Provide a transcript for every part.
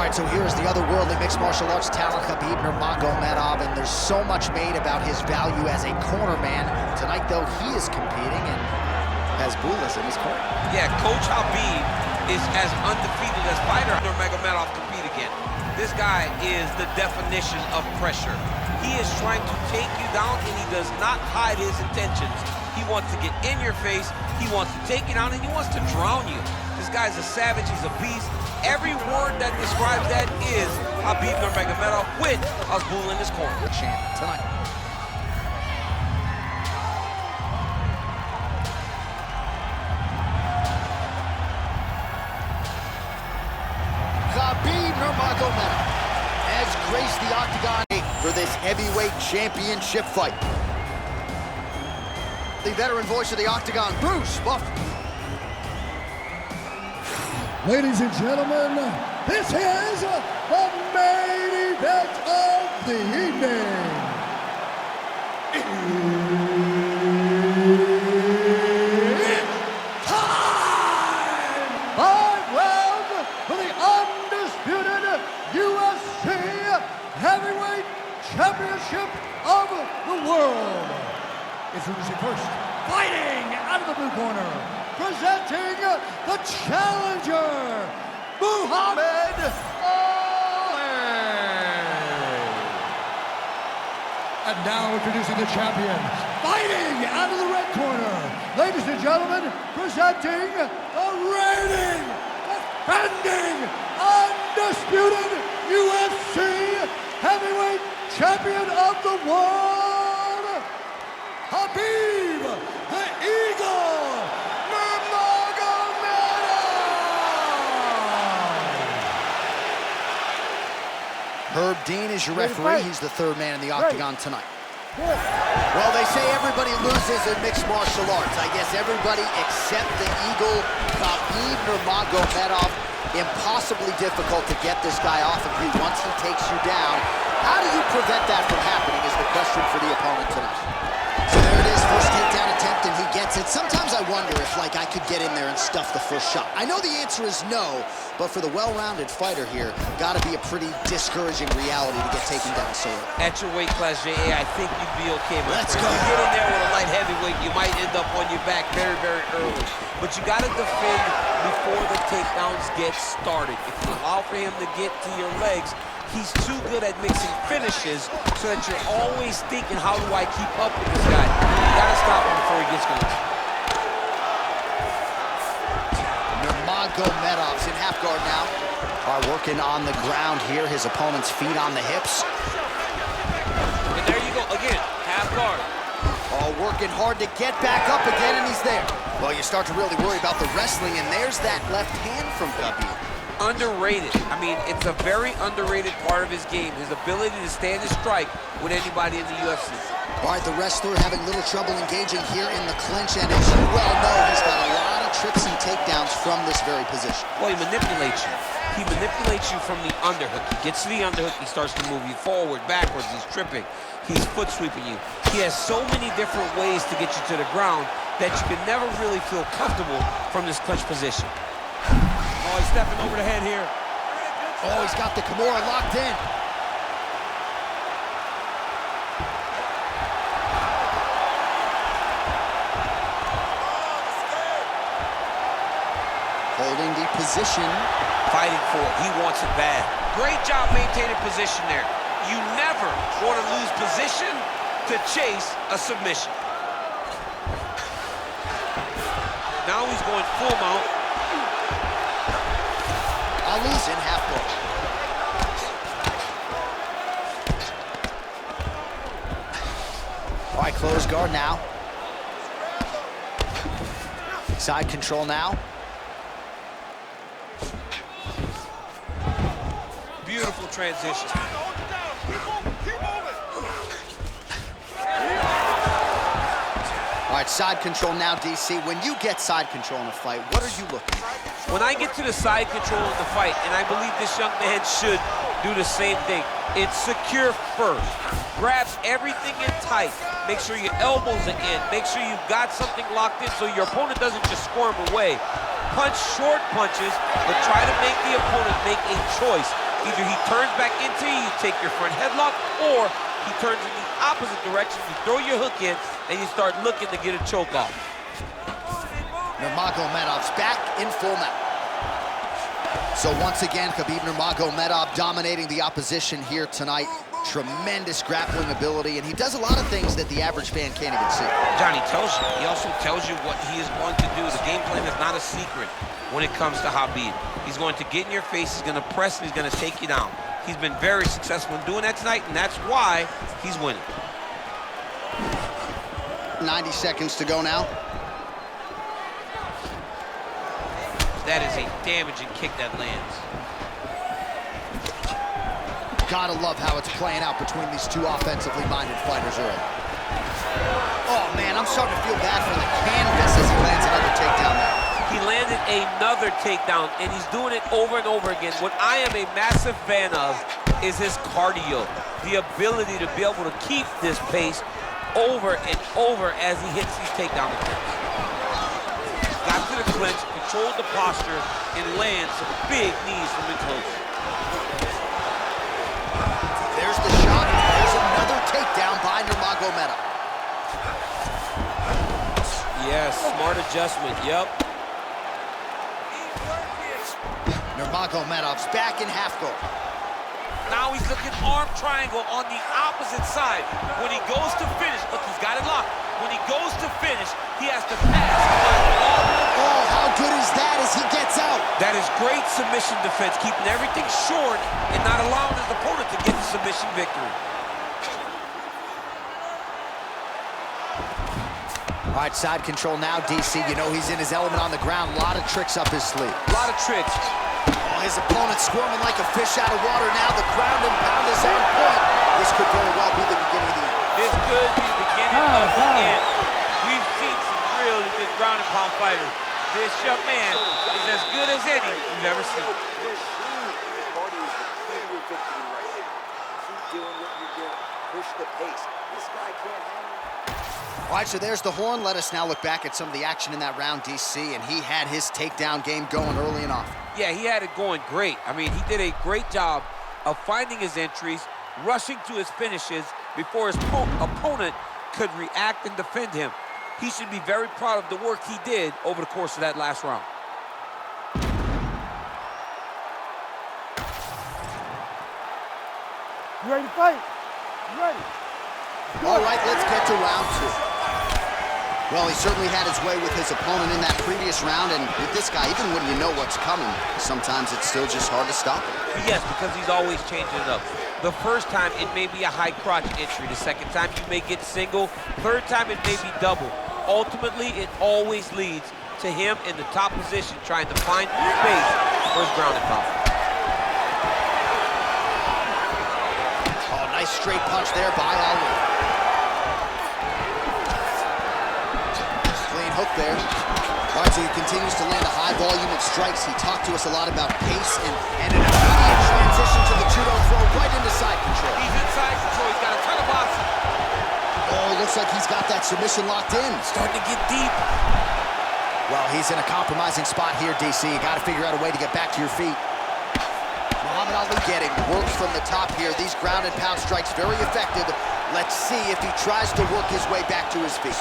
right, so here's the otherworldly mixed martial arts talent, Khabib Nurmagomedov, and there's so much made about his value as a corner man. Tonight, though, he is competing and has Bulas in his corner. Yeah, Coach Habib is as undefeated as fighter Nurmagomedov compete again. This guy is the definition of pressure. He is trying to take you down, and he does not hide his intentions. He wants to get in your face, he wants to take you down, and he wants to drown you. This guy's a savage, he's a beast. Every word that describes that is Khabib Nurmagomedov with Abdul in his corner. Champ tonight. Khabib Nurmagomedov has graced the octagon for this heavyweight championship fight. The veteran voice of the octagon, Bruce Buffer. Ladies and gentlemen, this is the main event of the evening. It's time! 5 rounds for the undisputed UFC Heavyweight Championship of the world. Introducing first, fighting out of the blue corner, presenting the challenger, Muhammad Ali. And now introducing the champion, fighting out of the red corner, ladies and gentlemen, presenting the reigning, defending, undisputed UFC Heavyweight Champion of the world, Khabib the Eagle Nurmagomedov! Herb Dean is your referee. He's the third man in the octagon tonight. Well, they say everybody loses in mixed martial arts. I guess everybody except the Eagle, Khabib Nurmagomedov. Impossibly difficult to get this guy off of you once he takes you down. How do you prevent that from happening is the question for the opponent tonight. So there it is, first takedown attempt, and he gets it. Sometimes I wonder if, I could get in there and stuff the first shot. I know the answer is no, but for the well-rounded fighter here, gotta be a pretty discouraging reality to get taken down so early. At your weight class, J.A., I think you'd be okay. Let's go. If you get in there with a light heavyweight, you might end up on your back very, very early. But you gotta defend before the takedowns get started. If you allow for him to get to your legs, he's too good at mixing finishes so that you're always thinking, how do I keep up with this guy? You gotta stop him before he gets going. Nurmagomedov's in half guard now. Are working on the ground here. His opponent's feet on the hips. And there you go, again, half guard. All working hard to get back up again, and he's there. Well, you start to really worry about the wrestling, and there's that left hand from Khabib. Underrated. I mean, it's a very underrated part of his game, his ability to stand and strike with anybody in the UFC. All right, the wrestler having little trouble engaging here in the clinch, and as you well know, he's got a lot of tricks and takedowns from this very position. Well, he manipulates you. He manipulates you from the underhook. He gets to the underhook, he starts to move you forward, backwards, he's tripping, he's foot sweeping you. He has so many different ways to get you to the ground that you can never really feel comfortable from this clinch position. Oh, he's stepping over the head here. Oh, he's got the Kimura locked in. Holding the position. Fighting for it, he wants it bad. Great job maintaining position there. You never want to lose position to chase a submission. Now he's going full mount. Ali's in half guard. All right, close guard now. Side control now. Beautiful transition. All right, side control now, DC. When you get side control in a fight, what are you looking for? When I get to the side control of the fight, and I believe this young man should do the same thing, it's secure first. Grabs everything in tight. Make sure your elbows are in. Make sure you've got something locked in so your opponent doesn't just squirm away. Punch short punches, but try to make the opponent make a choice. Either he turns back into you take your front headlock, or he turns in the opposite direction, you throw your hook in, and you start looking to get a choke off. Nurmagomedov's back in full mount. So once again, Khabib Nurmagomedov dominating the opposition here tonight. Tremendous grappling ability, and he does a lot of things that the average fan can't even see. Johnny tells you. He also tells you what he is going to do. The game plan is not a secret when it comes to Khabib. He's going to get in your face, he's going to press, and he's going to take you down. He's been very successful in doing that tonight, and that's why he's winning. 90 seconds to go now. That is a damaging kick that lands. Gotta love how it's playing out between these two offensively minded fighters early. Oh man, I'm starting to feel bad for the canvas as he lands another takedown there. He landed another takedown, and he's doing it over and over again. What I am a massive fan of is his cardio, the ability to be able to keep this pace over and over as he hits these takedown attempts. Got to the clinch, controlled the posture, and lands some big knees from in close. There's the shot, and there's another takedown by Nurmagomedov. Yes, smart adjustment, yep. Nurmagomedov's back in half guard. Now he's looking arm triangle on the opposite side. When he goes to finish, look, he's got it locked. When he goes to finish, he has to pass. Oh, how good is that as he gets out? That is great submission defense, keeping everything short and not allowing his opponent to get the submission victory. All right, side control now, DC. You know he's in his element on the ground. A lot of tricks up his sleeve. A lot of tricks. Oh, his opponent squirming like a fish out of water now. The ground and pound is on point. This could very well be the beginning of the end. This could be the beginning of the end. We've seen some really good ground and pound fighters. This young man is as good as any you've ever seen. Push the pace. This guy can't handle it. All right, so there's the horn. Let us now look back at some of the action in that round, DC, and he had his takedown game going early and often. Yeah, he had it going great. I mean, he did a great job of finding his entries, rushing to his finishes before his opponent could react and defend him. He should be very proud of the work he did over the course of that last round. You ready to fight? You ready? All right, let's get to round two. Well, he certainly had his way with his opponent in that previous round, and with this guy, even when you know what's coming, sometimes it's still just hard to stop him. Yes, because he's always changing it up. The first time, it may be a high crotch entry. The second time, you may get single. Third time, it may be double. Ultimately, it always leads to him in the top position, trying to find space for his ground and pound. Oh, nice straight punch there by Ali. Clean hook there. All right, so he continues to land a high volume of strikes. He talked to us a lot about pace and an immediate transition to the judo throw right into side control. He's in side control. He's got a ton of boxing. Oh, looks like he's got that submission locked in. Starting to get deep. Well, he's in a compromising spot here, DC. You got to figure out a way to get back to your feet. Muhammad Ali getting work from the top here. These ground and pound strikes very effective. Let's see if he tries to work his way back to his feet.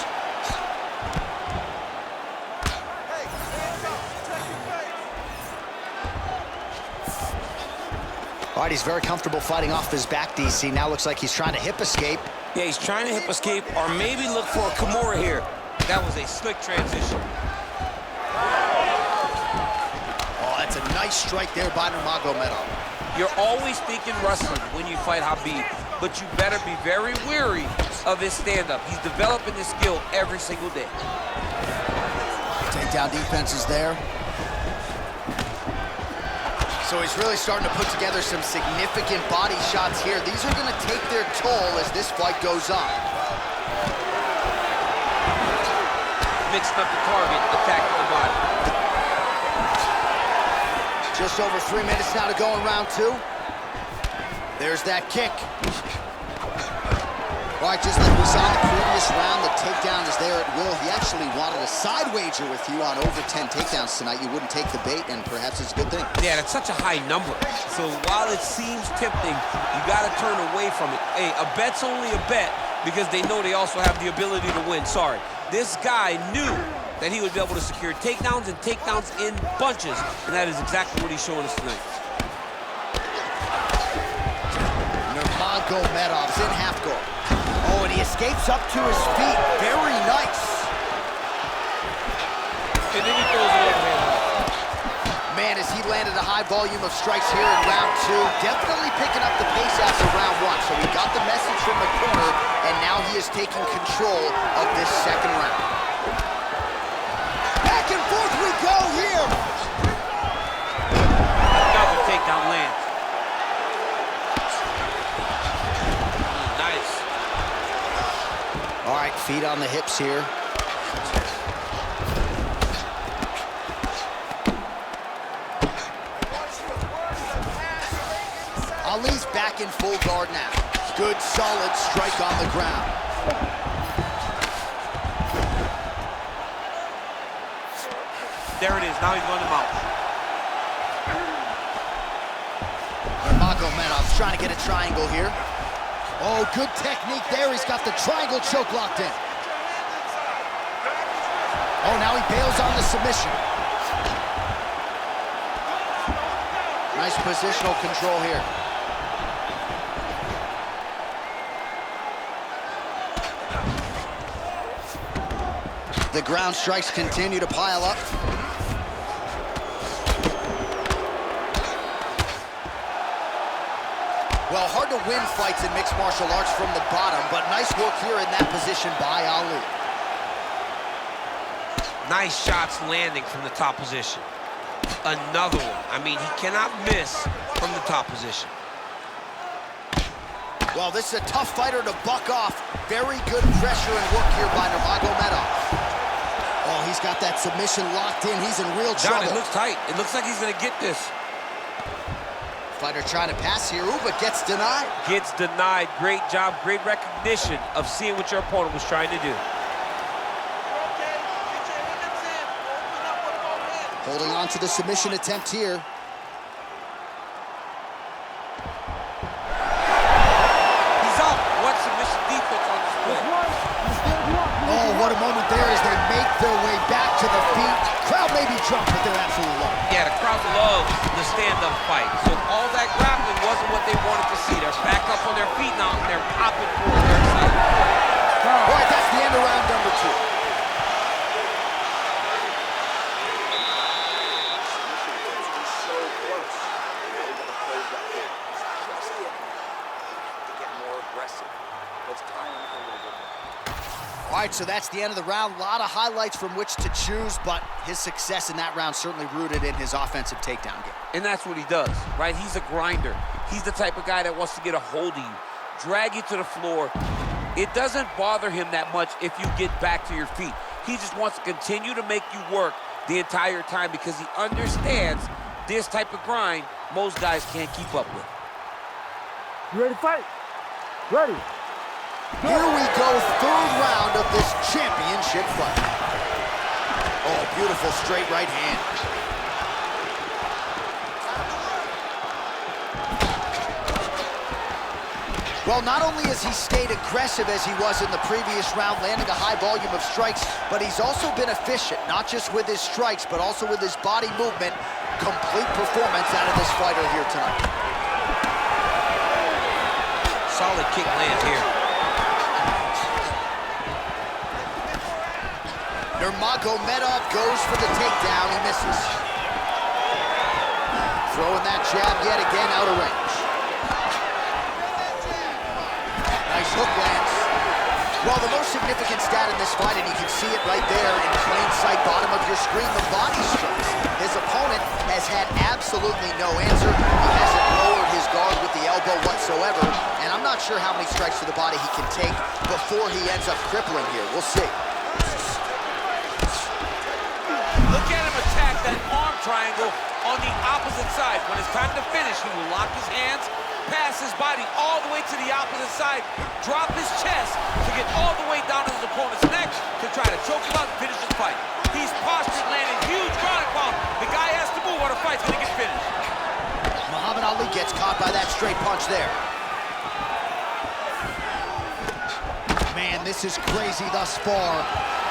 All right, he's very comfortable fighting off his back, DC. Now looks like he's trying to hip escape. Yeah, he's trying to hip escape or maybe look for a Kimura here. That was a slick transition. Oh, that's a nice strike there by Nurmagomedov. You're always thinking wrestling when you fight Khabib, but you better be very wary of his stand-up. He's developing this skill every single day. Takedown defense is there. So he's really starting to put together some significant body shots here. These are going to take their toll as this fight goes on. Mixing up the target, attacking the body. Just over 3 minutes now to go in round two. There's that kick. All right, just like we saw in the previous round, the takedown is there at will. He actually wanted a side wager with you on over 10 takedowns tonight. You wouldn't take the bait, and perhaps it's a good thing. Yeah, that's such a high number. So while it seems tempting, you got to turn away from it. Hey, a bet's only a bet because they know they also have the ability to win. Sorry. This guy knew that he would be able to secure takedowns and takedowns in bunches, and that is exactly what he's showing us tonight. Nurmagomedov's in half guard. Oh, and he escapes up to his feet. Very nice. And then he throws it overhand. Man, as he landed a high volume of strikes here in round 2, definitely picking up the pace after round 1. So he got the message from the corner, and now he is taking control of this second round. Back and forth we go here. Another takedown lands. Nice. All right, feet on the hips here. Ali's back in full guard now. Good, solid strike on the ground. There it is. Now he's going to mount. Nurmagomedov's trying to get a triangle here. Oh, good technique there. He's got the triangle choke locked in. Oh, now he bails on the submission. Nice positional control here. The ground strikes continue to pile up. Well, hard to win fights in mixed martial arts from the bottom, but nice work here in that position by Ali. Nice shots landing from the top position. Another one. I mean, he cannot miss from the top position. Well, this is a tough fighter to buck off. Very good pressure and work here by Nurmagomedov. Oh, he's got that submission locked in. He's in real trouble. John, it looks tight. It looks like he's going to get this. Fighter trying to pass here. Ooh, but gets denied. Gets denied. Great job. Great recognition of seeing what your opponent was trying to do. Holding on to the submission attempt here. He's up. What submission defense on this play? Oh, what a moment there as they make their way back to the feet. Crowd may be drunk, but they're absolutely loving it. Yeah, the crowd loves the stand-up fight. So all that grappling wasn't what they wanted to see. They're back up on their feet now, and they're popping forward. They're excited. All right, that's the end of round number 2. All right, so that's the end of the round. A lot of highlights from which to choose, but his success in that round certainly rooted in his offensive takedown game. And that's what he does, right? He's a grinder. He's the type of guy that wants to get a hold of you, drag you to the floor. It doesn't bother him that much if you get back to your feet. He just wants to continue to make you work the entire time because he understands this type of grind most guys can't keep up with. You ready to fight? Ready. Here we go, third round of this championship fight. Oh, beautiful straight right hand. Well, not only has he stayed aggressive as he was in the previous round, landing a high volume of strikes, but he's also been efficient, not just with his strikes, but also with his body movement. Complete performance out of this fighter here tonight. Solid kick lands here. Nurmagomedov goes for the takedown. He misses. Throwing that jab yet again out of range. Nice hook lands. Well, the most significant stat in this fight, and you can see it right there in plain sight, bottom of your screen, the body strikes. His opponent has had absolutely no answer. He hasn't lowered his guard with the elbow whatsoever, and I'm not sure how many strikes to the body he can take before he ends up crippling here. We'll see. Look at him attack that arm triangle on the opposite side. When it's time to finish, he will lock his hands pass his body all the way to the opposite side, drop his chest to get all the way down to his opponent's neck to try to choke him out and finish his fight. He's postured, landing huge ground and pound. The guy has to move or the fight's gonna get finished. Muhammad Ali gets caught by that straight punch there. Man, this is crazy thus far.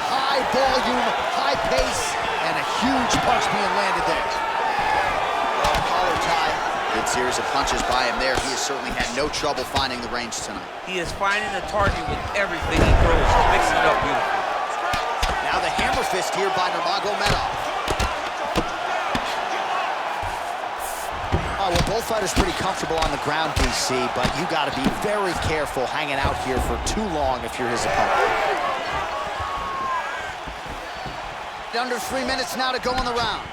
High volume, high pace, and a huge punch being landed there. Well, collar tie. Good series of punches by him there. He has certainly had no trouble finding the range tonight. He is finding the target with everything he throws, mixing it up beautifully. Now the hammer fist here by Nurmagomedov. Oh, well, both fighters pretty comfortable on the ground, DC, but you got to be very careful hanging out here for too long if you're his opponent. Under 3 minutes now to go in the round.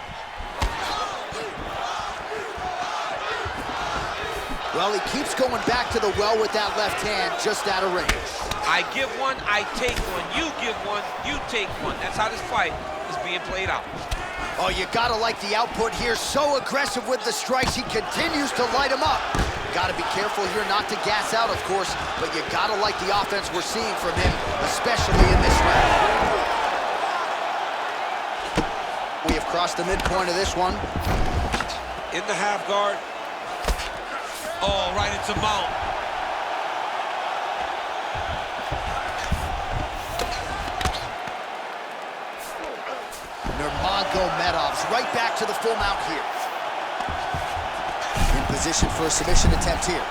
Well, he keeps going back to the well with that left hand, just out of range. I give one, I take one. You give one, you take one. That's how this fight is being played out. Oh, you gotta like the output here. So aggressive with the strikes. He continues to light him up. Gotta be careful here not to gas out, of course, but you gotta like the offense we're seeing from him, especially in this round. We have crossed the midpoint of this one. In the half guard. Oh, right into mount. Nurmagomedov's right back to the full mount here. In position for a submission attempt here.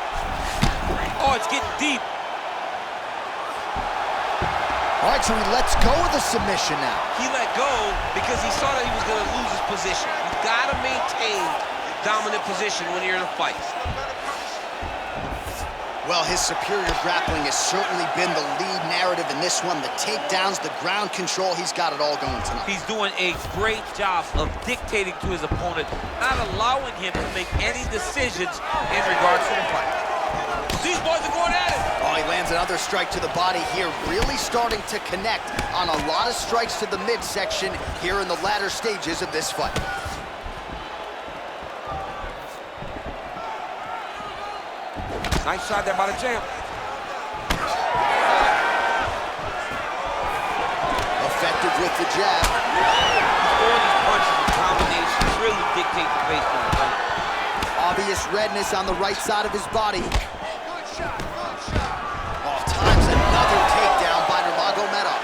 Oh, it's getting deep. All right, so he lets go of the submission now. He let go because he saw that he was going to lose his position. You got to maintain dominant position when you're in a fight. Well, his superior grappling has certainly been the lead narrative in this one. The takedowns, the ground control, he's got it all going tonight. He's doing a great job of dictating to his opponent, not allowing him to make any decisions in regards to the fight. These boys are going at it. Oh, he lands another strike to the body here, really starting to connect on a lot of strikes to the midsection here in the latter stages of this fight. Nice shot there by the champ. Effective with the jab. All these punches and combinations really dictate the pace of the fight. Obvious redness on the right side of his body. Oh, times another takedown by Nurmagomedov.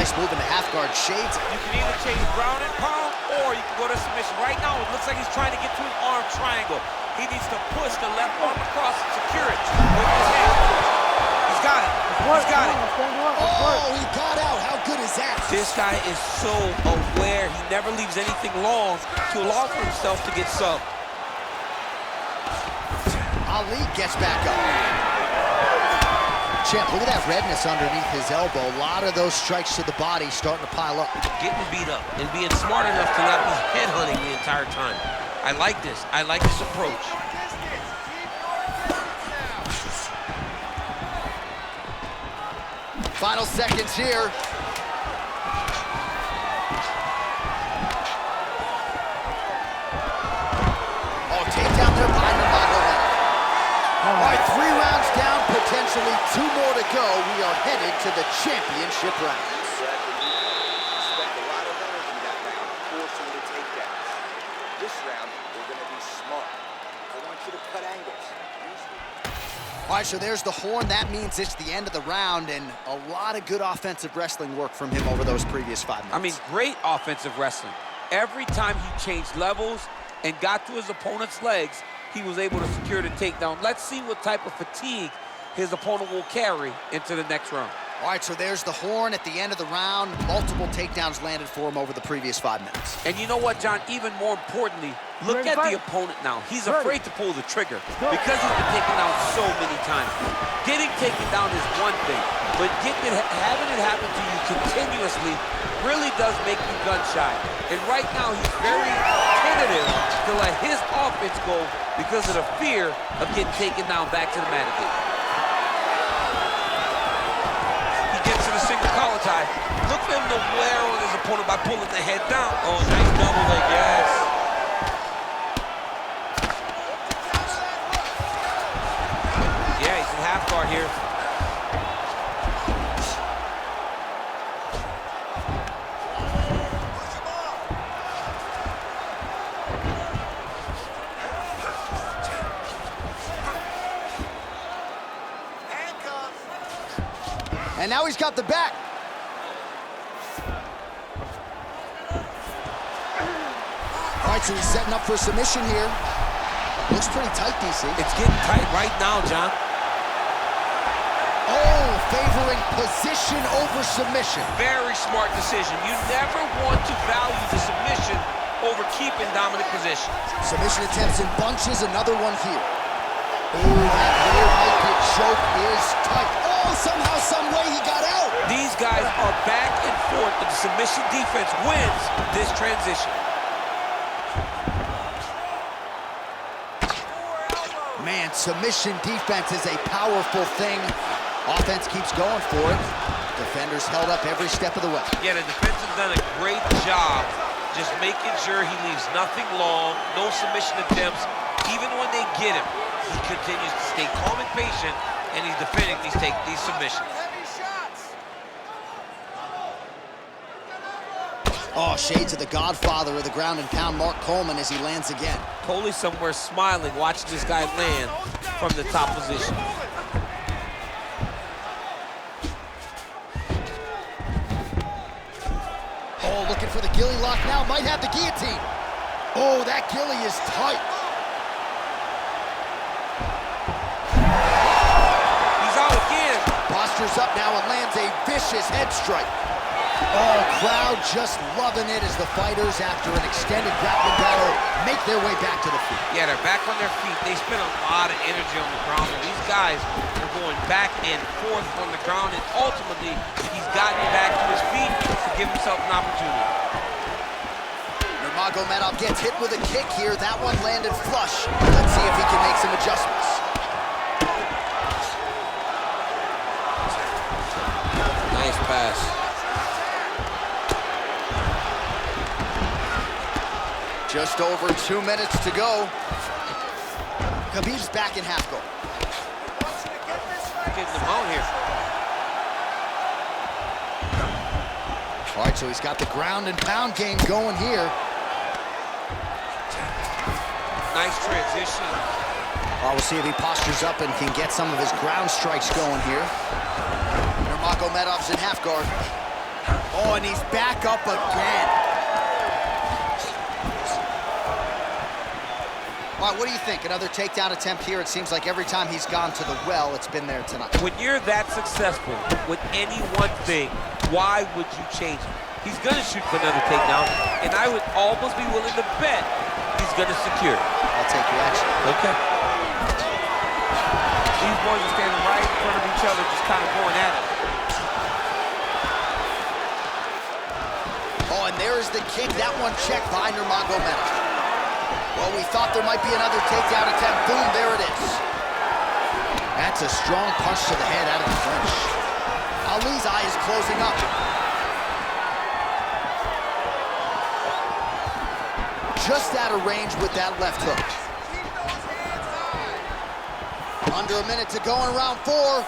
Nice move in the half guard shades. You can either chase ground and pound, or you can go to submission. Right now, it looks like he's trying to get to an arm triangle. He needs to push the left arm across and secure it with his hand. He's got it. He's got it. Oh, he got out. How good is that? This guy is so aware. He never leaves anything long to allow for himself to get subbed. Ali gets back up. Champ, look at that redness underneath his elbow. A lot of those strikes to the body starting to pile up. Getting beat up and being smart enough to not be headhunting the entire time. I like this. I like this approach. Final seconds here. Oh, takedown there by Nurmagomedov. All right, 3 rounds down, potentially 2 more to go. We are headed to the championship round. Expect a lot of energy that round, forcing the takedowns. This round, we're going to be smart. I want you to cut angles. All right, so there's the horn. That means it's the end of the round, and a lot of good offensive wrestling work from him over those previous 5 minutes. I mean, great offensive wrestling. Every time he changed levels and got to his opponent's legs, he was able to secure the takedown. Let's see what type of fatigue his opponent will carry into the next round. All right, so there's the horn at the end of the round. Multiple takedowns landed for him over the previous 5 minutes. And you know what, John? Even more importantly, look at the opponent now. He's afraid to pull the trigger because he's been taken down so many times. Getting taken down is one thing, but having it happen to you continuously really does make you gun shy. And right now, he's very tentative to let his offense go because of the fear of getting taken down back to the mat again. Collar tie. Look for him to wear on his opponent by pulling the head down. Oh, nice double leg, yes. And now he's got the back. All right, so he's setting up for submission here. Looks pretty tight, DC. It's getting tight right now, John. Oh, favoring position over submission. Very smart decision. You never want to value the submission over keeping dominant position. Submission attempts in bunches, another one here. Oh, that rear naked choke is tight. Oh, somehow, some way he got out. These guys are back and forth, and the submission defense wins this transition. Man, submission defense is a powerful thing. Offense keeps going for it. Defenders held up every step of the way. Yeah, the defense has done a great job just making sure he leaves nothing long, no submission attempts. Even when they get him, he continues to stay calm and patient, and he's defending these submissions. Oh, shades of the godfather of the ground and pound, Mark Coleman, as he lands again. Coley somewhere smiling, watching this guy land from the top position. Oh, looking for the ghillie lock now, might have the guillotine. Oh, that ghillie is tight. He's out again. Postures up now and lands a vicious head strike. Oh, crowd just loving it as the fighters, after an extended grappling battle, make their way back to the feet. Yeah, they're back on their feet. They spend a lot of energy on the ground, and these guys are going back and forth on the ground, and ultimately, he's gotten back to his feet to give himself an opportunity. Nurmagomedov gets hit with a kick here. That one landed flush. Let's see if he can make some adjustments. Nice pass. Just over 2 minutes to go. Khabib's back in half guard. Getting him out here. All right, so he's got the ground and pound game going here. Nice transition. We'll see if he postures up and can get some of his ground strikes going here. Nurmagomedov's in half guard. Oh, and he's back up again. All right, what do you think? Another takedown attempt here. It seems like every time he's gone to the well, it's been there tonight. When you're that successful with any one thing, why would you change it? He's going to shoot for another takedown, and I would almost be willing to bet he's going to secure it. I'll take your action. Okay. These boys are standing right in front of each other, just kind of going at it. Oh, and there is the kick. That one checked by Nurmagomedov. Well, we thought there might be another takedown attempt. Boom, there it is. That's a strong punch to the head out of the clinch. Ali's eye is closing up. Just out of range with that left hook. Under a minute to go in round 4. All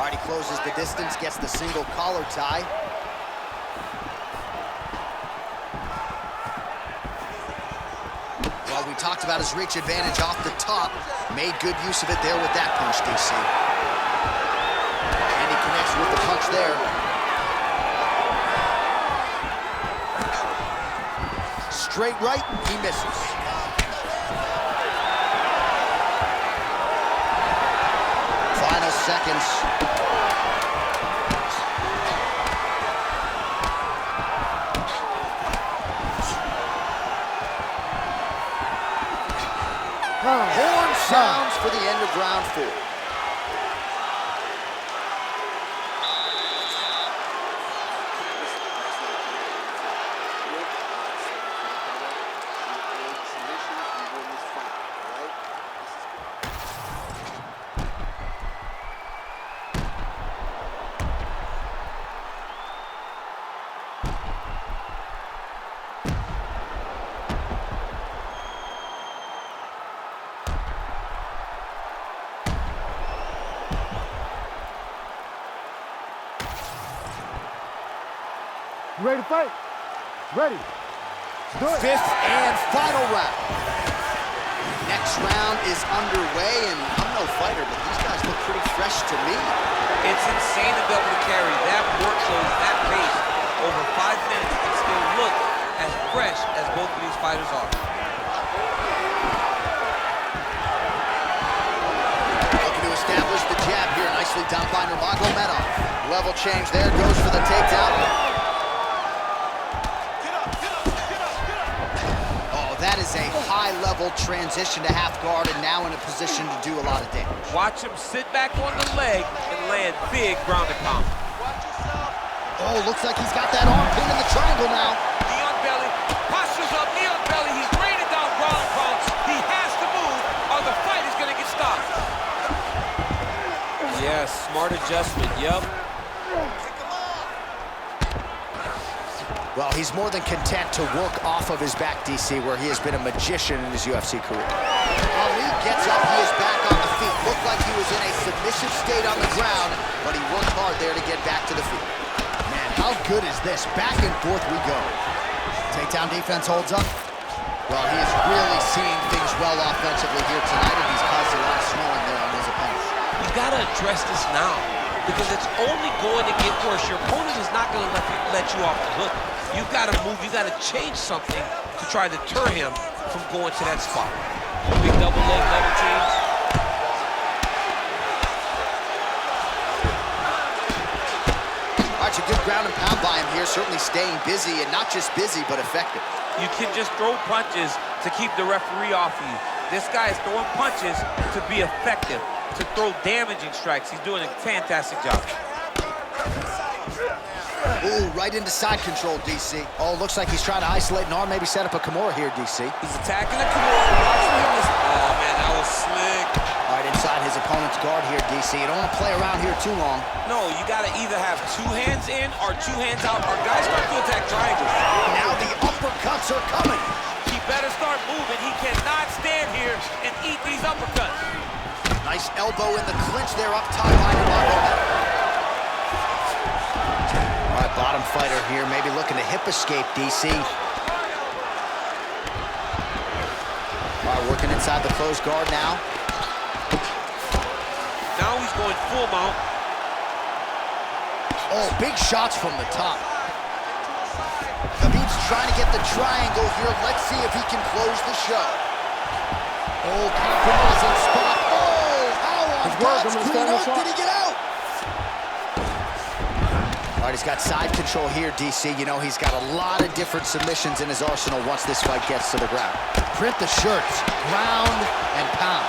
right, he closes the distance, gets the single collar tie. Well, we talked about his reach advantage off the top. Made good use of it there with that punch, DC. And he connects with the punch there. Straight right, he misses. Final seconds. Horn sounds for the end of round 4. You ready to fight? Ready. Do it. 5th and final round. Next round is underway, and I'm no fighter, but these guys look pretty fresh to me. It's insane to be able to carry that workload, that pace, over 5 minutes and still look as fresh as both of these fighters are. Looking to establish the jab here, nicely done by Nurmagomedov. Level change there, goes for the takedown. That is a high-level transition to half guard and now in a position to do a lot of damage. Watch him sit back on the leg and land big ground and pound. Oh, looks like he's got that arm pinned in the triangle now. Knee on belly, postures up, knee on belly. He's raining down ground and pound. He has to move or the fight is going to get stopped. Yes, smart adjustment, yup. Well, he's more than content to work off of his back, DC, where he has been a magician in his UFC career. Ali gets up, he is back on the feet. Looked like he was in a submissive state on the ground, but he worked hard there to get back to the feet. Man, how good is this? Back and forth we go. Takedown defense holds up. Well, he is really seeing things well offensively here tonight, and he's caused a lot of swelling there on his opponent. You gotta address this now, because it's only going to get worse. Your opponent is not gonna let you off the hook. You've got to move, you've got to change something to try to deter him from going to that spot. Big double leg level change. All right, a good ground and pound by him here, certainly staying busy, and not just busy, but effective. You can just throw punches to keep the referee off of you. This guy is throwing punches to be effective, to throw damaging strikes. He's doing a fantastic job. Ooh, right into side control, DC. Oh, looks like he's trying to isolate an arm, maybe set up a Kimura here, DC. He's attacking the Kimura. Watch for him. Oh, man, that was slick. All right, inside his opponent's guard here, DC. You don't want to play around here too long. No, you got to either have 2 hands in or 2 hands out, or guys start to attack triangles. Now the uppercuts are coming. He better start moving. He cannot stand here and eat these uppercuts. Nice elbow in the clinch there up top by Nurmagomedov. All right, bottom fighter here, maybe looking to hip escape, DC. All right, working inside the closed guard now. Now he's going full mount. Oh, big shots from the top. Khabib's trying to get the triangle here. Let's see if he can close the show. Oh, compromising spot. Oh, how on God's green earth did he get out? All right, he's got side control here, DC. You know, he's got a lot of different submissions in his arsenal once this fight gets to the ground. Print the shirts, ground and pound.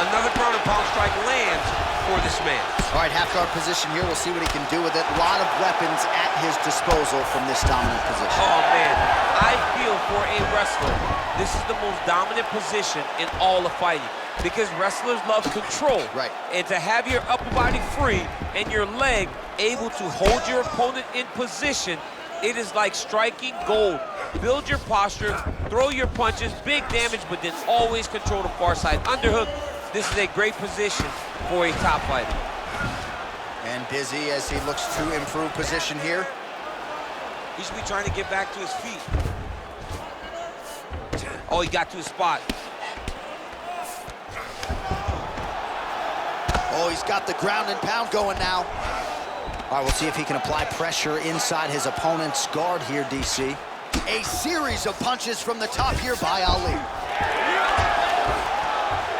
Another ground and pound strike lands for this man. All right, half guard position here. We'll see what he can do with it. A lot of weapons at his disposal from this dominant position. Oh, man, I feel for a wrestler, this is the most dominant position in all of fighting, because wrestlers love control. Right. And to have your upper body free and your leg able to hold your opponent in position, it is like striking gold. Build your posture, throw your punches, big damage, but then always control the far side. Underhook, this is a great position for a top fighter. And busy as he looks to improve position here. He should be trying to get back to his feet. Oh, he got to his spot. Oh, he's got the ground and pound going now. All right, we'll see if he can apply pressure inside his opponent's guard here, DC. A series of punches from the top here by Ali.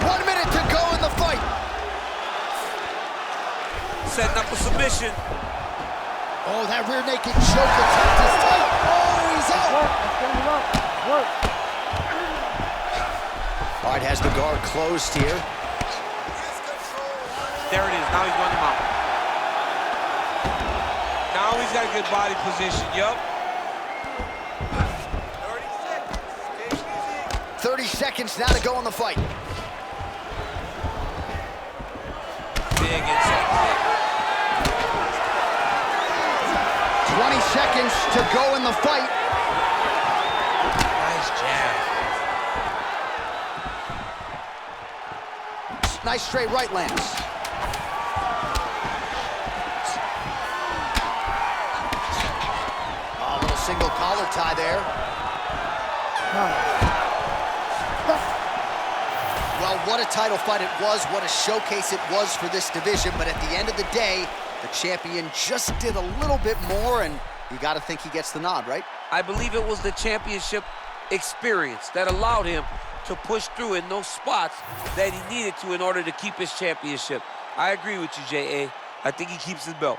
1 minute to go in the fight. Setting up a submission. Oh, that rear naked choke attempt is tight. Oh, he's out. Work. All right, has the guard closed here. There it is. Now he's running him out. Now he's got a good body position. Yup. 30 seconds now to go in the fight. Big inside kick. 20 seconds to go in the fight. Nice jab. Nice straight right lands. A little single collar tie there. Well, what a title fight it was, what a showcase it was for this division, but at the end of the day, the champion just did a little bit more, and you got to think he gets the nod, right? I believe it was the championship experience that allowed him to push through in those spots that he needed to in order to keep his championship. I agree with you, J.A. I think he keeps his belt.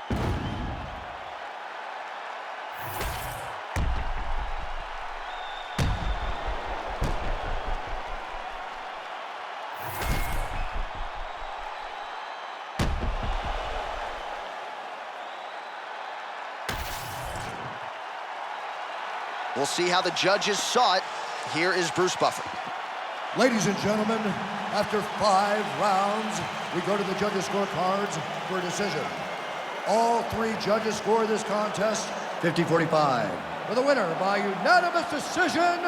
We'll see how the judges saw it. Here is Bruce Buffer. Ladies and gentlemen, after 5 rounds, we go to the judges' scorecards for a decision. All 3 judges score this contest 50-45. For the winner by unanimous decision,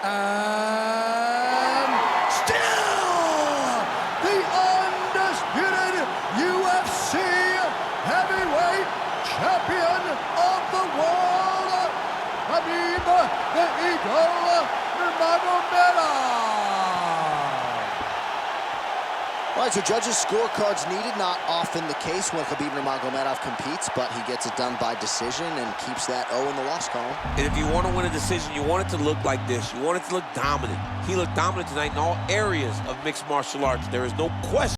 and still the undisputed UFC heavyweight champion of the world, Khabib the Eagle Nurmagomedov. All right, so judges' scorecards needed, not often the case when Khabib Nurmagomedov competes, but he gets it done by decision and keeps that O in the loss column. And if you want to win a decision, you want it to look like this. You want it to look dominant. He looked dominant tonight in all areas of mixed martial arts. There is no question.